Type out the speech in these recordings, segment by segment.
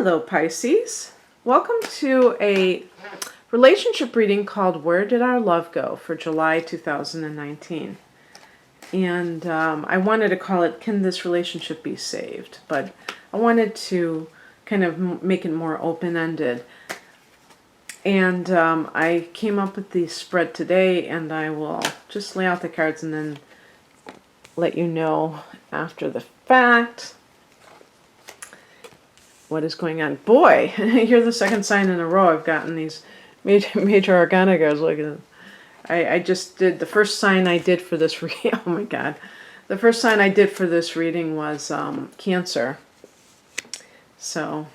Hello, Pisces. Welcome to a relationship reading called Where Did Our Love Go for July 2019. And I wanted to call it Can This Relationship Be Saved? But I wanted to kind of make it more open-ended. And I came up with the spread today, and I will just lay out the cards and then let you know after the fact what is going on. Boy, you're the second sign in a row I've gotten these major arcana cards. Look at it. I just did the first sign I did for this reading. Oh my God. The first sign I did for this reading was Cancer. So,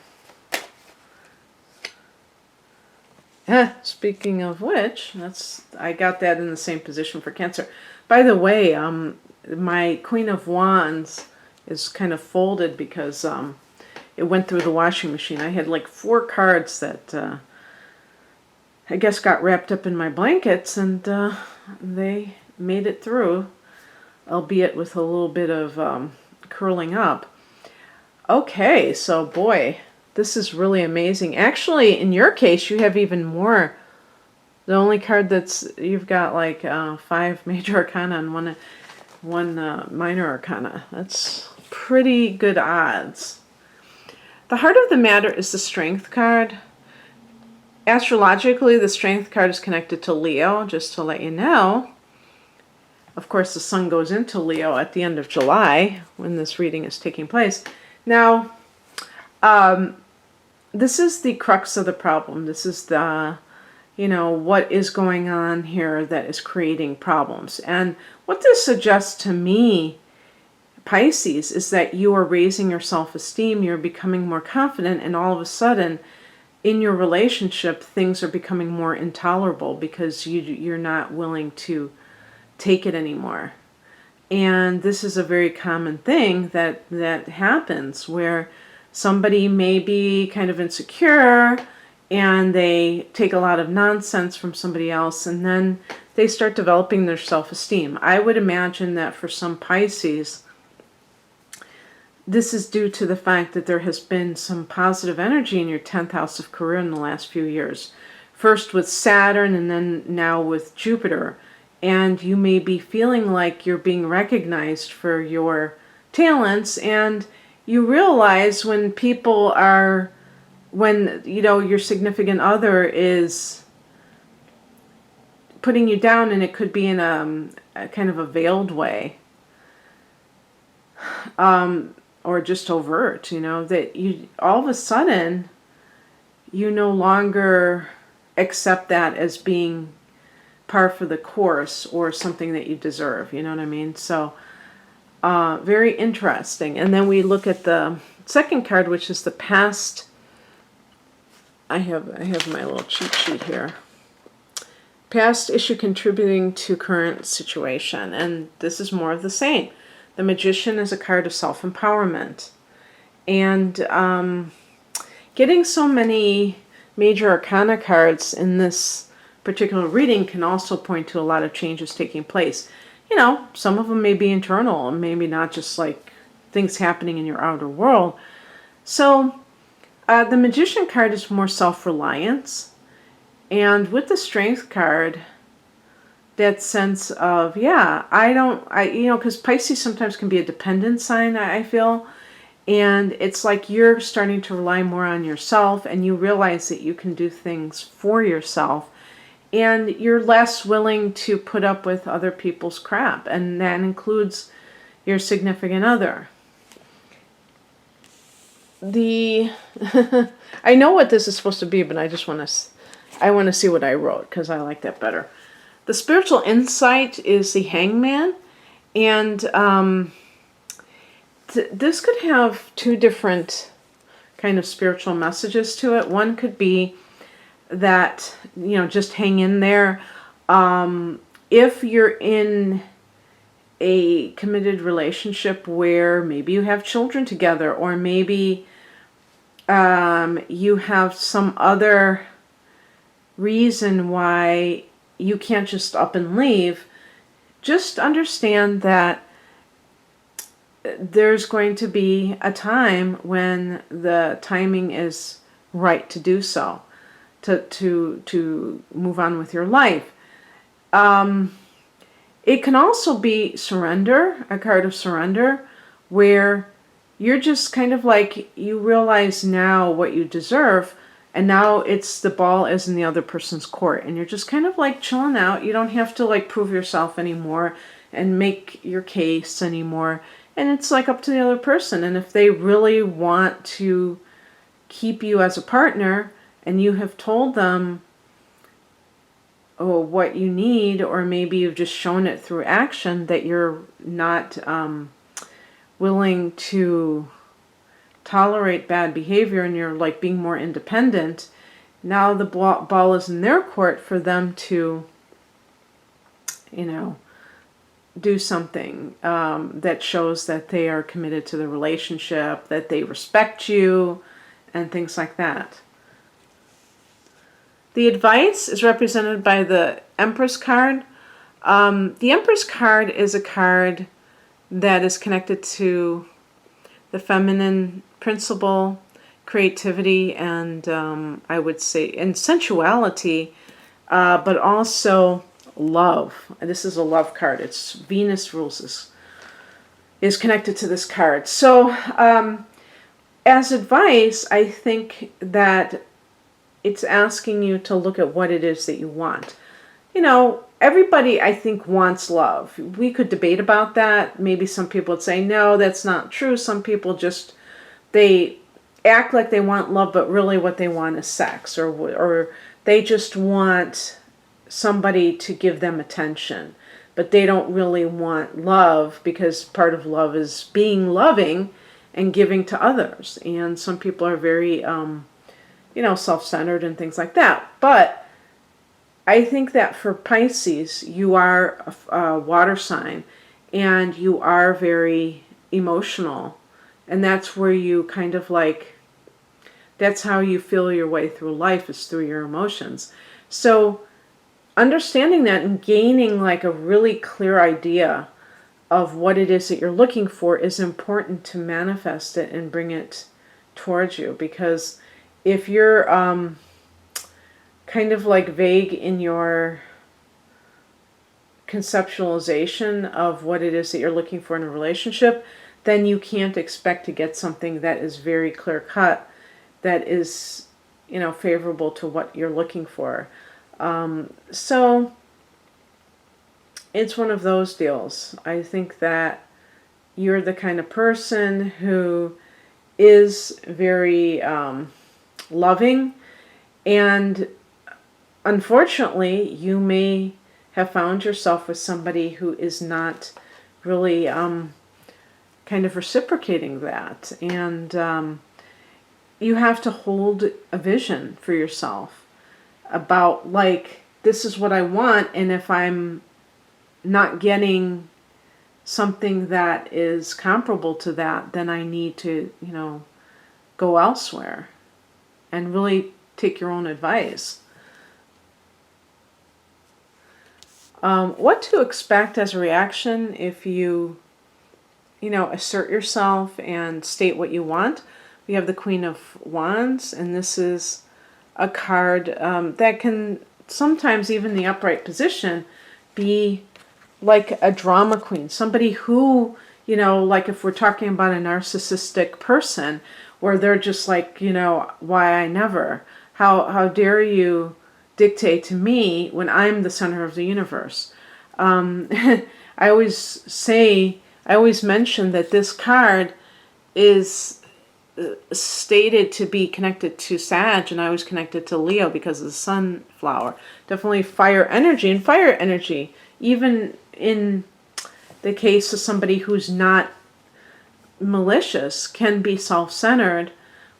speaking of which, I got that in the same position for Cancer. By the way, my Queen of Wands is kind of folded because it went through the washing machine. I had like 4 cards that I guess got wrapped up in my blankets, and they made it through, albeit with a little bit of curling up. Okay, so boy, this is really amazing. Actually, in your case, you have even more. The only card you've got like 5 major arcana and one minor arcana. That's pretty good odds. The heart of the matter is the Strength card. Astrologically, the Strength card is connected to Leo, just to let you know. Of course, the sun goes into Leo at the end of July when this reading is taking place. Now, this is the crux of the problem. This is the, what is going on here that is creating problems. And what this suggests to me, Pisces, is that you are raising your self-esteem, you're becoming more confident, and all of a sudden, in your relationship, things are becoming more intolerable because you're not willing to take it anymore. And this is a very common thing that happens, where somebody may be kind of insecure and they take a lot of nonsense from somebody else, and then they start developing their self-esteem. I would imagine that for some Pisces, this is due to the fact that there has been some positive energy in your 10th house of career in the last few years. First with Saturn, and then now with Jupiter. And you may be feeling like you're being recognized for your talents, and you realize when your significant other is putting you down, and it could be in a kind of a veiled way. Or just overt, that you all of a sudden you no longer accept that as being par for the course or something that you deserve. You know what I mean? So very interesting. And then we look at the second card, which is the past. I have my little cheat sheet here. Past issue contributing to current situation, and this is more of the same. The Magician is a card of self-empowerment. And getting so many major arcana cards in this particular reading can also point to a lot of changes taking place. Some of them may be internal, and maybe not just like things happening in your outer world. So the Magician card is more self-reliance. And with the Strength card, that sense of, because Pisces sometimes can be a dependent sign, I feel. And it's like you're starting to rely more on yourself, and you realize that you can do things for yourself. And you're less willing to put up with other people's crap. And that includes your significant other. I know what this is supposed to be, but I want to see what I wrote, because I like that better. The spiritual insight is the Hangman, and this could have 2 different kind of spiritual messages to it. One could be that, just hang in there. If you're in a committed relationship where maybe you have children together, or maybe you have some other reason why you can't just up and leave, just understand that there's going to be a time when the timing is right to do so, to move on with your life. It can also be surrender, a card of surrender, where you're just kind of like, you realize now what you deserve, and now it's the ball is in the other person's court, and you're just kind of like chilling out. You don't have to like prove yourself anymore and make your case anymore. And it's like up to the other person. And if they really want to keep you as a partner and you have told them what you need, or maybe you've just shown it through action that you're not willing to tolerate bad behavior and you're like being more independent, now the ball is in their court for them to, do something that shows that they are committed to the relationship, that they respect you, and things like that. The advice is represented by the Empress card. The Empress card is a card that is connected to the feminine principle, creativity, and I would say, and sensuality, but also love. This is a love card. It's Venus rules is connected to this card. So as advice, I think that it's asking you to look at what it is that you want. Everybody, I think, wants love. We could debate about that. Maybe some people would say, no, that's not true. Some people just, they act like they want love, but really what they want is sex, or they just want somebody to give them attention, but they don't really want love, because part of love is being loving and giving to others. And some people are very, self-centered and things like that. But I think that for Pisces, you are a water sign, and you are very emotional. And that's where you kind of like, that's how you feel your way through life, is through your emotions. So understanding that and gaining like a really clear idea of what it is that you're looking for is important to manifest it and bring it towards you. Because if you're kind of like vague in your conceptualization of what it is that you're looking for in a relationship, then you can't expect to get something that is very clear cut, that is, favorable to what you're looking for. So it's one of those deals. I think that you're the kind of person who is very loving, and unfortunately you may have found yourself with somebody who is not really kind of reciprocating that, and you have to hold a vision for yourself about, like, this is what I want, and if I'm not getting something that is comparable to that, then I need to, go elsewhere and really take your own advice. What to expect as a reaction if you, assert yourself and state what you want. We have the Queen of Wands, and this is a card that can sometimes, even the upright position, be like a drama queen. Somebody who, like if we're talking about a narcissistic person, where they're just like, why I never? How dare you dictate to me when I'm the center of the universe? I always mention that this card is stated to be connected to Sag, and I was connected to Leo because of the sunflower. Definitely fire energy, and fire energy, even in the case of somebody who's not malicious, can be self-centered,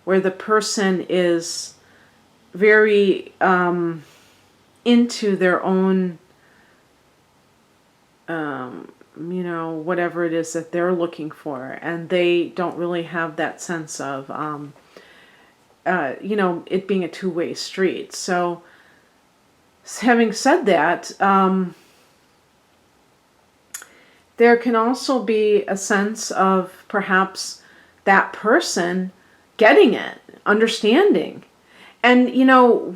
where the person is very into their own whatever it is that they're looking for, and they don't really have that sense of it being a two-way street. So having said that, there can also be a sense of perhaps that person getting it, understanding. And,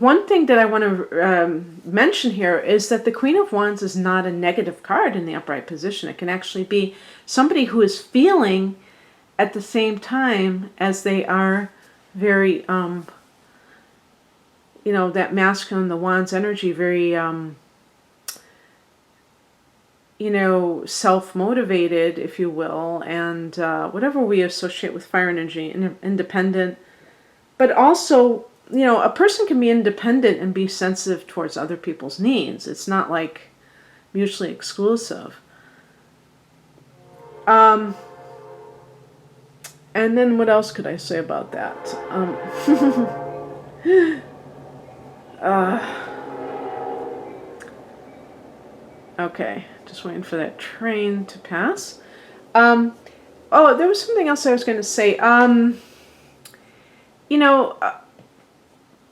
one thing that I want to mention here is that the Queen of Wands is not a negative card in the upright position. It can actually be somebody who is feeling at the same time as they are very, that masculine, the Wands energy, very, self-motivated, if you will, and whatever we associate with fire energy, independent, but also, a person can be independent and be sensitive towards other people's needs. It's not like mutually exclusive. And then what else could I say about that? Okay, just waiting for that train to pass. There was something else I was going to say.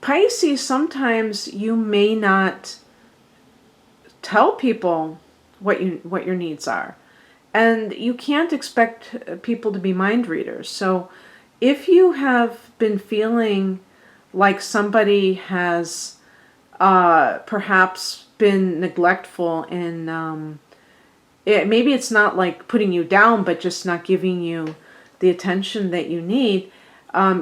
Pisces, sometimes you may not tell people what your needs are. And you can't expect people to be mind readers. So if you have been feeling like somebody has perhaps been neglectful in, maybe it's not like putting you down, but just not giving you the attention that you need,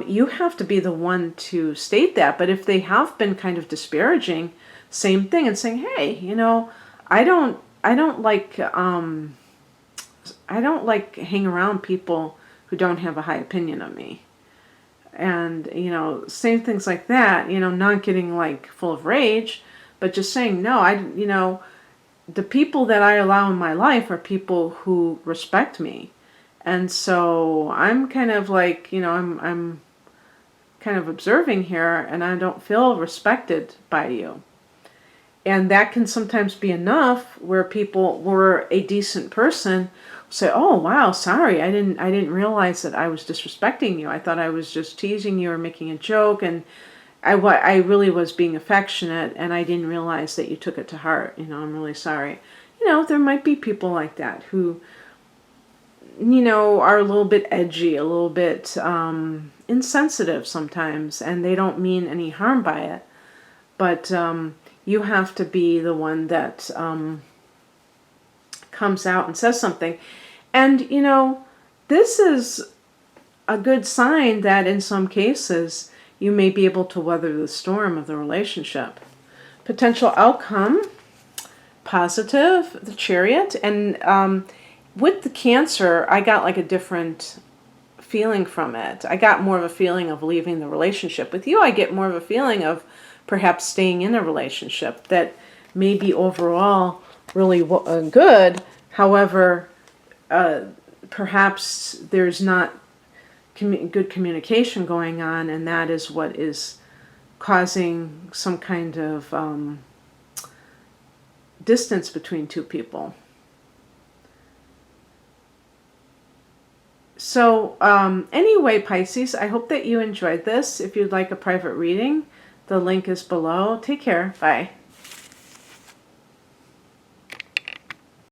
you have to be the one to state that. But if they have been kind of disparaging, same thing, and saying, hey, I don't like hang around people who don't have a high opinion of me. And, same things like that, not getting like full of rage, but just saying, no, the people that I allow in my life are people who respect me. And so I'm kind of like, I'm kind of observing here, and I don't feel respected by you. And that can sometimes be enough where people were a decent person say, oh, wow, sorry, I didn't realize that I was disrespecting you. I thought I was just teasing you or making a joke, and I really was being affectionate, and I didn't realize that you took it to heart. I'm really sorry. There might be people like that who, are a little bit edgy, a little bit insensitive sometimes, and they don't mean any harm by it. But you have to be the one that comes out and says something. And, this is a good sign that in some cases you may be able to weather the storm of the relationship. Potential outcome, positive, the Chariot. And with the Cancer, I got like a different feeling from it. I got more of a feeling of leaving the relationship. With you, I get more of a feeling of perhaps staying in a relationship that may be overall really good. However, perhaps there's not good communication going on, and that is what is causing some kind of distance between two people. So anyway, Pisces, I hope that you enjoyed this. If you'd like a private reading, the link is below. Take care. Bye.